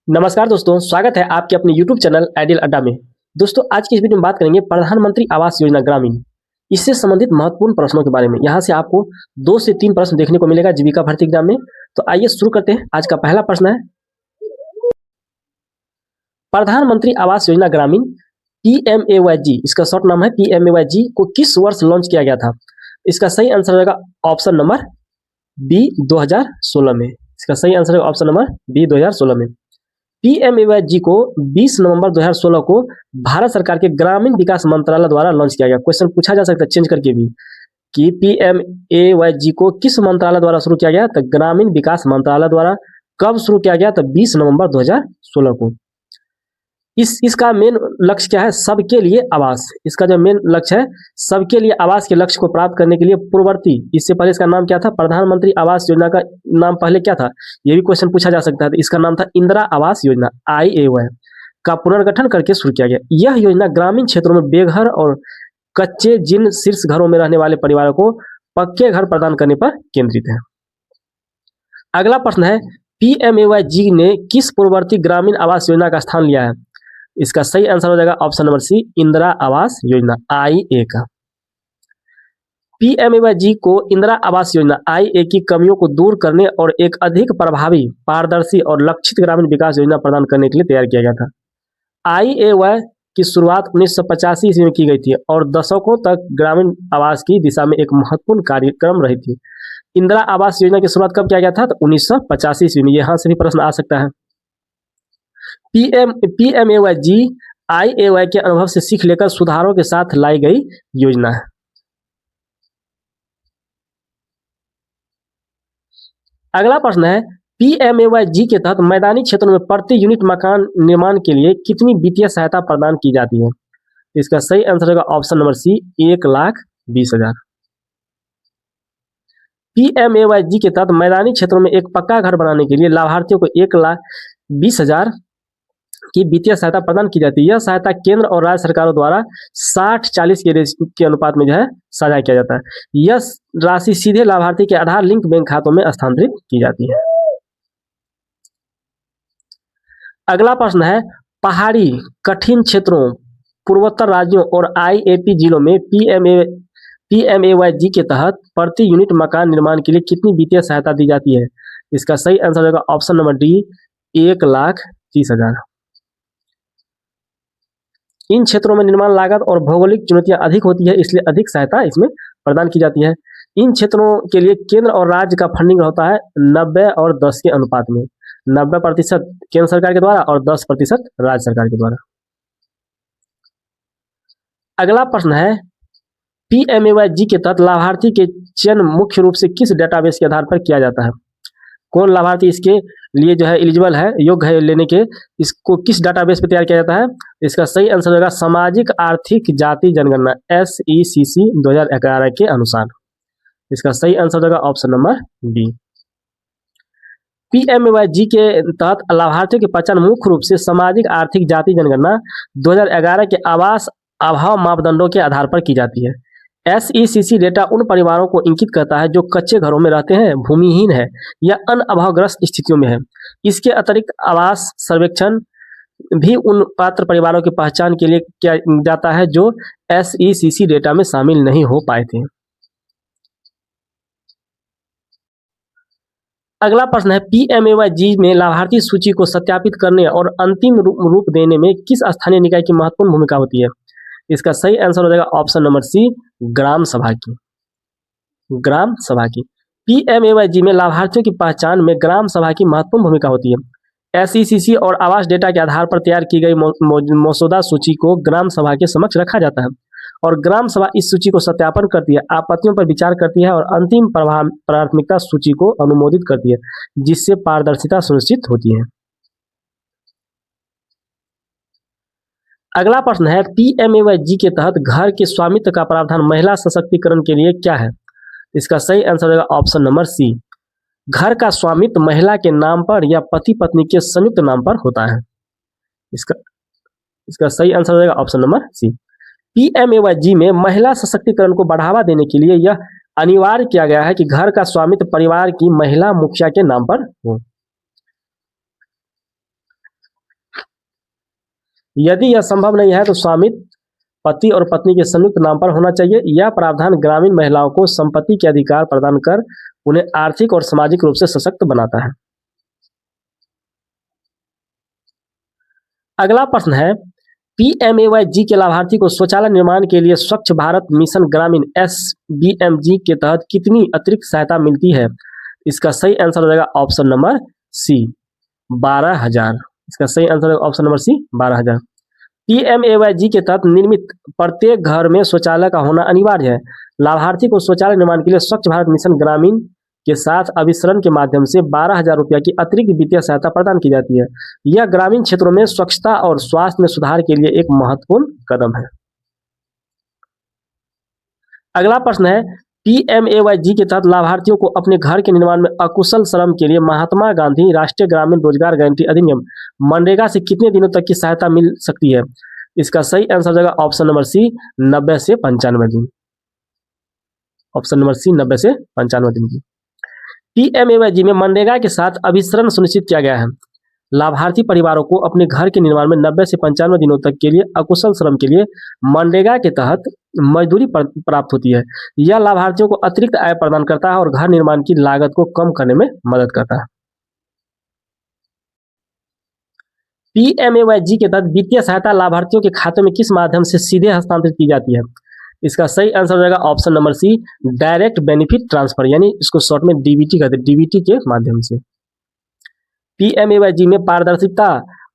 नमस्कार दोस्तों, स्वागत है आपके अपने YouTube चैनल आइडियल अड्डा में। दोस्तों, आज की इस वीडियो में बात करेंगे प्रधानमंत्री आवास योजना ग्रामीण। इससे संबंधित महत्वपूर्ण प्रश्नों के बारे में। यहाँ से आपको 2 से 3 प्रश्न देखने को मिलेगा जीविका भर्ती एग्जाम में। तो आइए शुरू करते हैं। आज का पहला प्रश्न है, प्रधानमंत्री आवास योजना ग्रामीण PMAYG, इसका शॉर्ट नाम है PMAYG, को किस वर्ष लॉन्च किया गया था? इसका सही आंसर रहेगा ऑप्शन नंबर बी 2016 में। इसका सही आंसर है ऑप्शन नंबर बी 2016 में। PMAYG को 20 नवंबर 2016 को भारत सरकार के ग्रामीण विकास मंत्रालय द्वारा लॉन्च किया गया। क्वेश्चन पूछा जा सकता है चेंज करके भी कि PMAYG को किस मंत्रालय द्वारा शुरू किया गया? तो ग्रामीण विकास मंत्रालय द्वारा। कब शुरू किया गया? तो 20 नवंबर 2016 को। इसका मेन लक्ष्य क्या है? सबके लिए आवास। इसका जो मेन लक्ष्य है, सबके लिए आवास के लक्ष्य को प्राप्त करने के लिए पूर्ववर्ती, इससे पहले इसका नाम क्या था? प्रधानमंत्री आवास योजना का नाम पहले क्या था? ये भी क्वेश्चन पूछा जा सकता है। तो इसका नाम था इंदिरा आवास योजना, IAY का पुनर्गठन करके शुरू किया गया। यह योजना ग्रामीण क्षेत्रों में बेघर और कच्चे जिन शीर्ष घरों में रहने वाले परिवारों को पक्के घर प्रदान करने पर केंद्रित है। अगला प्रश्न है, PMAYG ने किस पूर्ववर्ती ग्रामीण आवास योजना का स्थान लिया है? इसका सही आंसर हो जाएगा ऑप्शन नंबर सी, इंदिरा आवास योजना, IA का। PMAYG को इंदिरा आवास योजना IA की कमियों को दूर करने और एक अधिक प्रभावी, पारदर्शी और लक्षित ग्रामीण विकास योजना प्रदान करने के लिए तैयार किया गया था। IAY की शुरुआत 1985 ईस्वी में की गई थी और दशकों तक ग्रामीण आवास की दिशा में एक महत्वपूर्ण कार्यक्रम रही थी। इंदिरा आवास योजना की शुरुआत कब किया गया था? तो 1985 ईस्वी में। यहाँ से भी प्रश्न आ सकता है। PMAYG IAY के अनुभव से सीख लेकर सुधारों के साथ लाई गई योजना है। अगला प्रश्न है, PMAYG के तहत मैदानी क्षेत्रों में प्रति यूनिट मकान निर्माण के लिए कितनी वित्तीय सहायता प्रदान की जाती है? इसका सही आंसर होगा ऑप्शन नंबर सी, 1,20,000। PMAYG के तहत मैदानी क्षेत्रों में एक पक्का घर बनाने के लिए लाभार्थियों को 1,20,000 की वित्तीय सहायता प्रदान की जाती है। यह सहायता केंद्र और राज्य सरकारों द्वारा 60-40 के अनुपात में जो है साझा किया जाता है। यह राशि सीधे लाभार्थी के आधार लिंक बैंक खातों में स्थानांतरित की जाती है। अगला प्रश्न है, पहाड़ी, कठिन क्षेत्रों, पूर्वोत्तर राज्यों और IAP जिलों में PMAYG के तहत प्रति यूनिट मकान निर्माण के लिए कितनी वित्तीय सहायता दी जाती है? इसका सही आंसर होगा ऑप्शन नंबर डी, 1,30,000। इन क्षेत्रों में निर्माण लागत और भौगोलिक चुनौतियां अधिक होती है, इसलिए अधिक सहायता इसमें प्रदान की जाती है। इन क्षेत्रों के लिए केंद्र और राज्य का फंडिंग होता है 90 और 10 के अनुपात में। 90% केंद्र सरकार के द्वारा और 10% राज्य सरकार के द्वारा। अगला प्रश्न है, PMAYG के तहत लाभार्थी के चयन मुख्य रूप से किस डेटाबेस के आधार पर किया जाता है? कौन लाभार्थी इसके लिए जो है एलिजिबल है, योग्य है लेने के, इसको किस डाटाबेस पे तैयार किया जाता है? इसका सही आंसर होगा सामाजिक आर्थिक जाति जनगणना, SECC 2011 के अनुसार। इसका सही आंसर होगा ऑप्शन नंबर बी। PMAYG के तहत लाभार्थियों की पहचान मुख्य रूप से सामाजिक आर्थिक जाति जनगणना 2011 के आवास अभाव मापदंडों के आधार पर की जाती है। SECC डेटा उन परिवारों को इंगित करता है जो कच्चे घरों में रहते हैं, भूमिहीन है या अन्य अभावग्रस्त स्थितियों में है। इसके अतिरिक्त आवास सर्वेक्षण भी उन पात्र परिवारों की पहचान के लिए किया जाता है जो SECC डेटा में शामिल नहीं हो पाए थे। अगला प्रश्न है, PMAYG में लाभार्थी सूची को सत्यापित करने और अंतिम रूप देने में किस स्थानीय निकाय की महत्वपूर्ण भूमिका होती है? इसका सही आंसर हो जाएगा ऑप्शन नंबर सी, ग्राम सभा की। ग्राम सभा की। PMAYG में लाभार्थियों की पहचान में ग्राम सभा की महत्वपूर्ण भूमिका होती है। SECC और आवास डेटा के आधार पर तैयार की गई मसौदा सूची को ग्राम सभा के समक्ष रखा जाता है और ग्राम सभा इस सूची को सत्यापन करती है, आपत्तियों पर विचार करती है और अंतिम प्राथमिकता सूची को अनुमोदित करती है, जिससे पारदर्शिता सुनिश्चित होती है। अगला प्रश्न है, PMAYG के तहत घर के स्वामित्व का प्रावधान महिला सशक्तिकरण के लिए क्या है? इसका सही आंसर होगा ऑप्शन नंबर सी, घर का स्वामित्व महिला के नाम पर या पति पत्नी के संयुक्त नाम पर होता है। इसका सही आंसर होगा ऑप्शन नंबर सी। PMAYG में महिला सशक्तिकरण को बढ़ावा देने के लिए यह अनिवार्य किया गया है कि घर का स्वामित्व परिवार की महिला मुखिया के नाम पर हो। यदि यह संभव नहीं है तो स्वामित्व पति और पत्नी के संयुक्त नाम पर होना चाहिए। यह प्रावधान ग्रामीण महिलाओं को संपत्ति के अधिकार प्रदान कर उन्हें आर्थिक और सामाजिक रूप से सशक्त बनाता है। अगला प्रश्न है, पीएमएवाई के लाभार्थी को शौचालय निर्माण के लिए स्वच्छ भारत मिशन ग्रामीण SBMG के तहत कितनी अतिरिक्त सहायता मिलती है? इसका सही आंसर हो जाएगा ऑप्शन नंबर सी, 12,000। इसका सही आंसर होगा ऑप्शन नंबर सी, 12,000। पीएमएवाई के तहत निर्मित प्रत्येक घर में शौचालय का होना अनिवार्य है। लाभार्थी को शौचालय निर्माण के लिए स्वच्छ भारत मिशन ग्रामीण के साथ अभिसरण के माध्यम से 12,000 रुपया की अतिरिक्त वित्तीय सहायता प्रदान की जाती है। यह ग्रामीण क्षेत्रों में स्वच्छता और स्वास्थ्य में सुधार के लिए एक महत्वपूर्ण कदम है। अगला प्रश्न है, पीएमएवाई के तहत लाभार्थियों को अपने घर के निर्माण में अकुशल श्रम के लिए महात्मा गांधी राष्ट्रीय ग्रामीण रोजगार गारंटी अधिनियम मनरेगा से कितने दिनों तक की सहायता मिल सकती है? इसका सही आंसर हो जाएगा ऑप्शन नंबर सी, 90 से 95 दिन। ऑप्शन नंबर सी, 90 से 95 दिन की। पीएमएवाई में मनरेगा के साथ अभिसरण सुनिश्चित किया गया है। लाभार्थी परिवारों को अपने घर के निर्माण में 90 से 95 दिनों तक के लिए अकुशल श्रम के लिए मनरेगा के तहत मजदूरी प्राप्त होती है। यह लाभार्थियों को अतिरिक्त आय प्रदान करता है और घर निर्माण की लागत को कम करने में मदद करता है। पीएमएवाई के तहत वित्तीय सहायता लाभार्थियों के खाते में किस माध्यम से सीधे हस्तांतरित की जाती है? इसका सही आंसर हो जाएगा option number C, direct benefit transfer, यानी इसको शॉर्ट में डीबीटी कहते हैं, डीबीटी के माध्यम से। पीएमएवाई में पारदर्शिता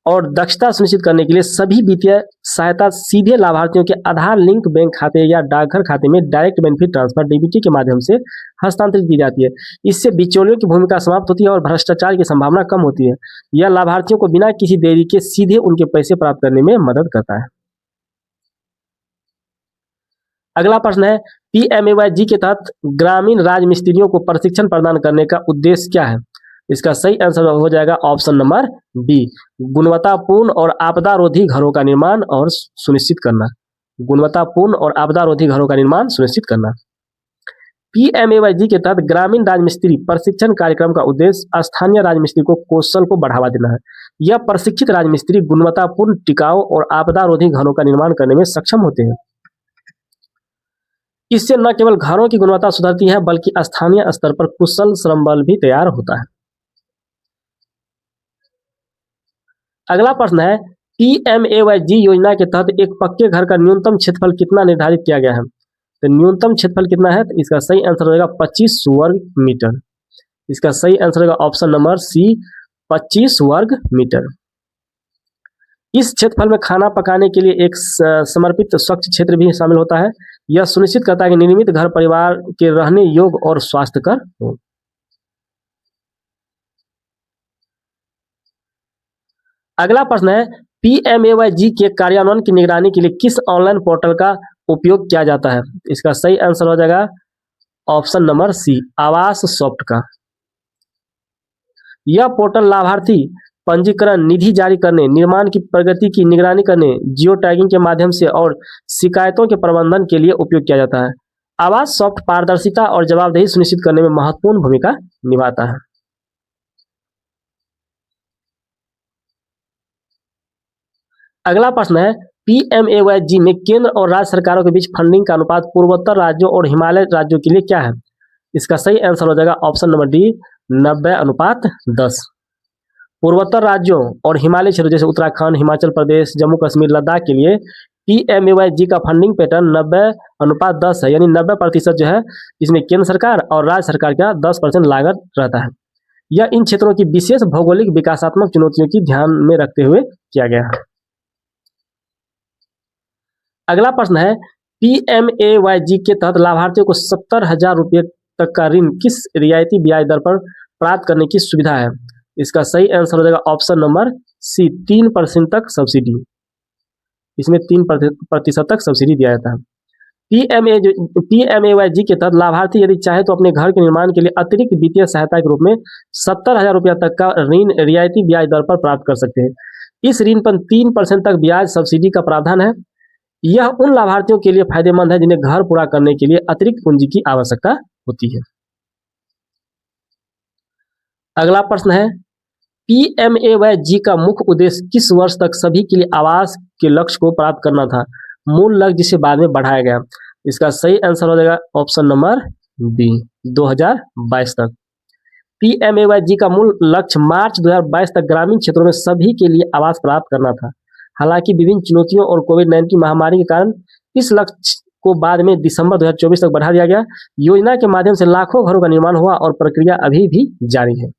और दक्षता सुनिश्चित करने के लिए सभी वित्तीय सहायता सीधे लाभार्थियों के आधार लिंक बैंक खाते या डाकघर खाते में डायरेक्ट बेनिफिट ट्रांसफर डीबीटी के माध्यम से हस्तांतरित की जाती है। इससे बिचौलियों की भूमिका समाप्त होती है और भ्रष्टाचार की संभावना कम होती है। यह लाभार्थियों को बिना किसी देरी के सीधे उनके पैसे प्राप्त करने में मदद करता है। अगला प्रश्न है, पीएमएवाई के तहत ग्रामीण राज मिस्त्रियों को प्रशिक्षण प्रदान करने का उद्देश्य क्या है? इसका सही आंसर हो जाएगा ऑप्शन नंबर बी, गुणवत्तापूर्ण और आपदारोधी घरों का निर्माण और सुनिश्चित करना। गुणवत्तापूर्ण और आपदारोधी घरों का निर्माण सुनिश्चित करना। पीएमएवाई के तहत ग्रामीण राजमिस्त्री प्रशिक्षण कार्यक्रम का उद्देश्य स्थानीय राजमिस्त्री को कौशल को बढ़ावा देना है। यह प्रशिक्षित राजमिस्त्री गुणवत्तापूर्ण, टिकाऊ और आपदारोधी घरों का निर्माण करने में सक्षम होते हैं। इससे न केवल घरों की गुणवत्ता सुधरती है बल्कि स्थानीय स्तर पर कुशल श्रम बल भी तैयार होता है। अगला प्रश्न है, पीएमएवाई योजना के तहत एक पक्के घर का न्यूनतम क्षेत्रफल कितना निर्धारित किया गया है? तो न्यूनतम क्षेत्रफल कितना है? तो इसका सही आंसर होगा 25 वर्ग मीटर। इसका सही आंसर होगा ऑप्शन नंबर सी, 25 वर्ग मीटर। इस क्षेत्रफल में खाना पकाने के लिए एक समर्पित स्वच्छ क्षेत्र भी शामिल होता है। यह सुनिश्चित करता है कि निर्मित घर परिवार के रहने योग्य और स्वास्थ्यकर हो। अगला प्रश्न है, पीएमएवाई के कार्यान्वयन की निगरानी के लिए किस ऑनलाइन पोर्टल का उपयोग किया जाता है? इसका सही आंसर हो जाएगा ऑप्शन नंबर सी, आवास सॉफ्ट का। यह पोर्टल लाभार्थी पंजीकरण, निधि जारी करने, निर्माण की प्रगति की निगरानी करने, जियो टैगिंग के माध्यम से और शिकायतों के प्रबंधन के लिए उपयोग किया जाता है। आवास सॉफ्ट पारदर्शिता और जवाबदेही सुनिश्चित करने में महत्वपूर्ण भूमिका निभाता है। अगला प्रश्न है, पीएमएवाई में केंद्र और राज्य सरकारों के बीच फंडिंग का अनुपात पूर्वोत्तर राज्यों और हिमालय राज्यों के लिए क्या है? इसका सही आंसर हो जाएगा ऑप्शन नंबर डी, 90:10। पूर्वोत्तर राज्यों और हिमालय क्षेत्र जैसे उत्तराखंड, हिमाचल प्रदेश, जम्मू कश्मीर, लद्दाख के लिए पीएमएवाई का फंडिंग पैटर्न 90:10 है, यानी 90% जो है इसमें केंद्र सरकार और राज्य सरकार का 10% लागत रहता है। यह इन क्षेत्रों की विशेष भौगोलिक विकासात्मक चुनौतियों की ध्यान में रखते हुए किया गया है। अगला प्रश्न है, पीएमएवाई के तहत लाभार्थियों को 70,000 रुपये तक का ऋण किस रियायती ब्याज दर पर प्राप्त करने की सुविधा है? इसका सही आंसर हो जाएगा ऑप्शन नंबर सी, 3% तक सब्सिडी। इसमें 3% तक सब्सिडी दिया जाता है। पीएमएवाई के तहत लाभार्थी यदि चाहे तो अपने घर के निर्माण के लिए अतिरिक्त वित्तीय सहायता के रूप में 70,000 रुपया तक का ऋण रियायती ब्याज दर पर प्राप्त कर सकते हैं। इस ऋण पर 3% तक ब्याज सब्सिडी का प्रावधान है। यह उन लाभार्थियों के लिए फायदेमंद है जिन्हें घर पूरा करने के लिए अतिरिक्त पूंजी की आवश्यकता होती है। अगला प्रश्न है, PMAY-G का मुख्य उद्देश्य किस वर्ष तक सभी के लिए आवास के लक्ष्य को प्राप्त करना था? मूल लक्ष्य जिसे बाद में बढ़ाया गया। इसका सही आंसर हो जाएगा ऑप्शन नंबर बी, 2022 तक। PMAY-G का मूल लक्ष्य मार्च 2022 तक ग्रामीण क्षेत्रों में सभी के लिए आवास प्राप्त करना था। हालांकि विभिन्न चुनौतियों और कोविड-19 महामारी के कारण इस लक्ष्य को बाद में दिसंबर 2024 तक बढ़ा दिया गया। योजना के माध्यम से लाखों घरों का निर्माण हुआ और प्रक्रिया अभी भी जारी है।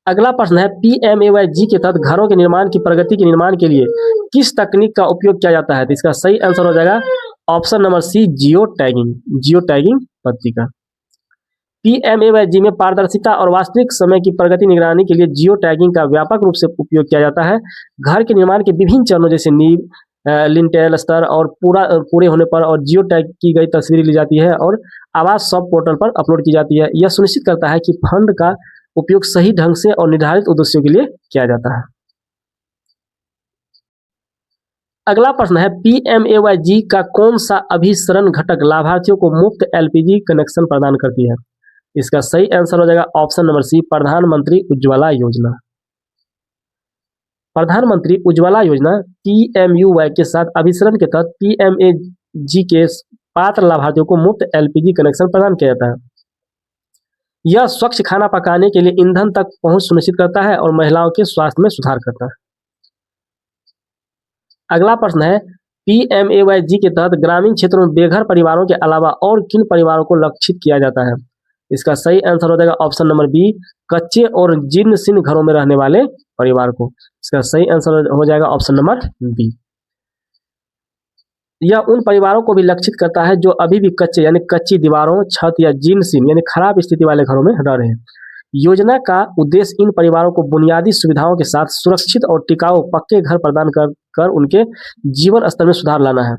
अगला प्रश्न है, PMAY-G के तहत घरों के निर्माण की प्रगति के निर्माण के लिए किस तकनीक का उपयोग किया जाता है? तो इसका सही आंसर हो जाएगा option number C, geo tagging. Geo tagging पद्धति का। PMAY-G में पारदर्शिता और वास्तविक समय की प्रगति निगरानी के लिए जियो टैगिंग का व्यापक रूप से उपयोग किया जाता है। घर के निर्माण के विभिन्न चरणों जैसे नींव, लिंटेल स्तर और पूरे होने पर और जियो टैग की गई तस्वीरें ली जाती है और आवास सब पोर्टल पर अपलोड की जाती है। यह सुनिश्चित करता है कि फंड का उपयोग सही ढंग से और निर्धारित उद्देश्यों के लिए किया जाता है। अगला प्रश्न है, PMAY-G का कौन सा अभिसरण घटक लाभार्थियों को मुफ्त LPG कनेक्शन प्रदान करती है? इसका सही आंसर हो जाएगा ऑप्शन नंबर सी, प्रधानमंत्री उज्ज्वला योजना। प्रधानमंत्री उज्ज्वला योजना PMUY के साथ अभिसरण के तहत PMAY-G के पात्र लाभार्थियों को मुफ्त LPG कनेक्शन प्रदान किया जाता है। यह स्वच्छ खाना पकाने के लिए ईंधन तक पहुंच सुनिश्चित करता है और महिलाओं के स्वास्थ्य में सुधार करता है। अगला प्रश्न है, PMAY-G के तहत ग्रामीण क्षेत्रों में बेघर परिवारों के अलावा और किन परिवारों को लक्षित किया जाता है? इसका सही आंसर हो जाएगा ऑप्शन नंबर बी, कच्चे और जीर्ण शीर्ण घरों में रहने वाले परिवार को। इसका सही आंसर हो जाएगा ऑप्शन नंबर बी। यह उन परिवारों को भी लक्षित करता है जो अभी भी कच्चे यानी कच्ची दीवारों, छत या जीर्ण शीर्ण यानी खराब स्थिति वाले घरों में रह रहे हैं। योजना का उद्देश्य इन परिवारों को बुनियादी सुविधाओं के साथ सुरक्षित और टिकाऊ पक्के घर प्रदान कर उनके जीवन स्तर में सुधार लाना है।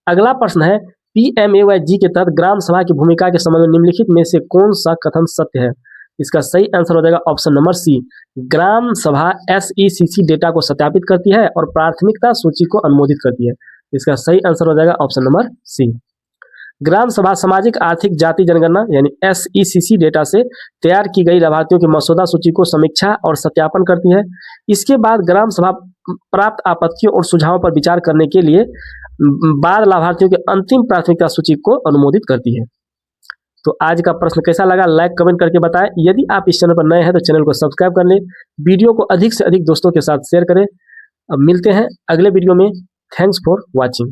अगला प्रश्न है, PMAY-G के तहत ग्राम सभा की भूमिका के संबंध में निम्नलिखित में से कौन सा कथन सत्य है? इसका सही आंसर हो जाएगा ऑप्शन नंबर सी, ग्राम सभा SECC डेटा को सत्यापित करती है और प्राथमिकता सूची को अनुमोदित करती है। इसका सही आंसर हो जाएगा ऑप्शन नंबर सी। ग्राम सभा सामाजिक आर्थिक जाति जनगणना यानी SECC डेटा से तैयार की गई लाभार्थियों की मसौदा सूची को समीक्षा और सत्यापन करती है। इसके बाद ग्राम सभा प्राप्त आपत्तियों और सुझावों पर विचार करने के लिए बाद लाभार्थियों की अंतिम प्राथमिकता सूची को अनुमोदित करती है। तो आज का प्रश्न कैसा लगा, लाइक कमेंट करके बताएं। यदि आप इस चैनल पर नए हैं तो चैनल को सब्सक्राइब कर लें, वीडियो को अधिक से अधिक दोस्तों के साथ शेयर करें। अब मिलते हैं अगले वीडियो में। Thanks for watching.